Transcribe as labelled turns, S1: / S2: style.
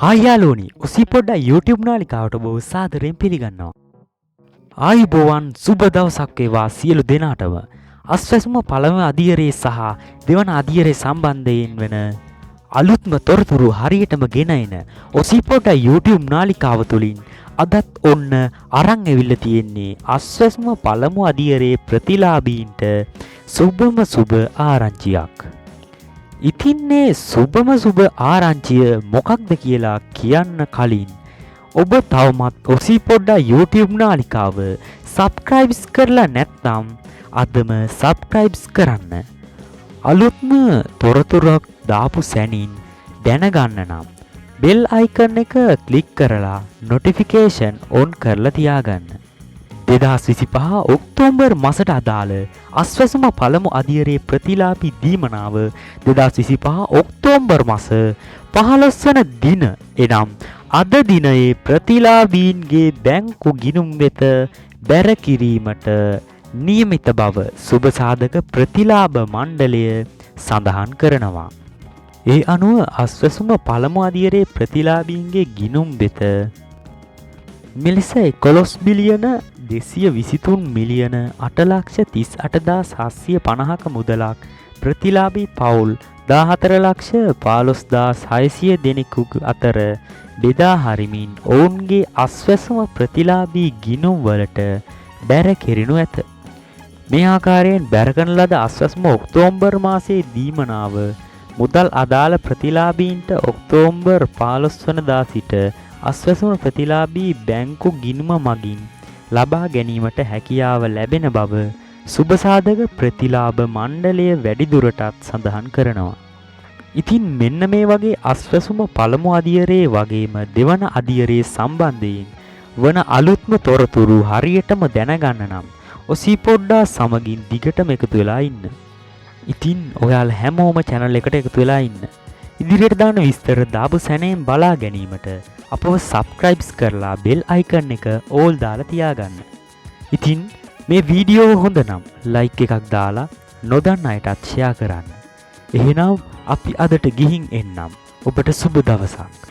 S1: Hi යාළුවනි, ඔසි පොඩ්ඩක් YouTube නාලිකාවට ඔබ සාදරයෙන් පිළිගන්නවා. ආයුබෝවන් සුබ දවසක් වේවා සියලු දෙනාටම. අස්වැසුම පළමුව අධීරයේ සහ දෙවන අධීරයේ සම්බන්ධයෙන් වෙන අලුත්ම තොරතුරු හරියටම ගෙන එන ඔසි පොඩ්ඩක් YouTube නාලිකාව තුලින් අදත් ඔන්න අරන් ඇවිල්ලා තියෙන්නේ අස්වැසුම පළමු අධීරයේ ප්‍රතිලාභීන්ට සුබම සුබ ආරංචියක්. ඉතින් මේ සුබම සුබ ආරංචිය මොකක්ද කියලා කියන්න කලින් ඔබ තවමත් ඔසි පොඩ්ඩක් YouTube නාලිකාව subscribe කරලා නැත්නම් අදම subscribe කරන්න. අලුත්ම තොරතුරක් දාපු සැනින් දැනගන්න නම් bell icon එක click කරලා notification on කරලා තියාගන්න. 2025 ඔක්තෝබර් මාසට අදාළ අස්වැසුම පළමු අධීරයේ ප්‍රතිලාභී දීමනාව 2025 ඔක්තෝබර් මාස 15 වන දින එනම් අද දිනයේ ප්‍රතිලාභීන්ගේ බැංකු ගිණුම් වෙත බැර කිරීමට නියමිත බව සුබ සාධක ප්‍රතිලාභ මණ්ඩලය සඳහන් කරනවා. ඒ අනුව අස්වැසුම පළමු අධීරයේ ප්‍රතිලාභීන්ගේ ගිණුම් වෙත මෙලෙස 11 බිලියන 223 මිලියන 8,38,750ක මුදලක් ප්‍රතිලාභී පවුල් 14,15,600 දෙනෙකු අතර බෙදා හරිමින් ඔවුන්ගේ අස්වැසුම ප්‍රතිලාභී ගිණුම් වලට බැර කෙරෙනු ඇත. මේ ආකාරයෙන් බැර කරන ලද අස්වැසුම ඔක්තෝබර් මාසයේ දීමනාව මුදල් අදාළ ප්‍රතිලාභීන්ට ඔක්තෝබර් 15 වනදා සිට අස්වැසුම ප්‍රතිලාභී බැංකු ගිණුම මගින් ලබා ගැනීමට හැකියාව ලැබෙන බව සුබ සාධක ප්‍රතිලාභ මණ්ඩලය වැඩිදුරටත් සඳහන් කරනවා. ඉතින් මෙන්න මේ වගේ අස්වැසුම පළමු අධීරයේ වගේම දෙවන අධීරයේ සම්බන්ධයෙන් වන අලුත්ම තොරතුරු හරියටම දැනගන්න නම් ඔසි පොඩ්ඩා සමගින් දිගටම එකතු වෙලා ඉන්න. ඉතින් ඔයාලා හැමෝම channel එකට එකතු වෙලා ඉන්න. ඉදිරියට දාන විස්තර දාපු සැනයෙන් බලා ගැනීමට අපව subscribe කරලා bell icon එක all දාලා තියාගන්න. ඉතින් මේ වීඩියෝ හොඳ නම් like එකක් දාලා නොදන්න අයටත් share කරන්න. එහෙනම් අපි අදට ගිහින් එන්නම්. ඔබට සුබ දවසක්.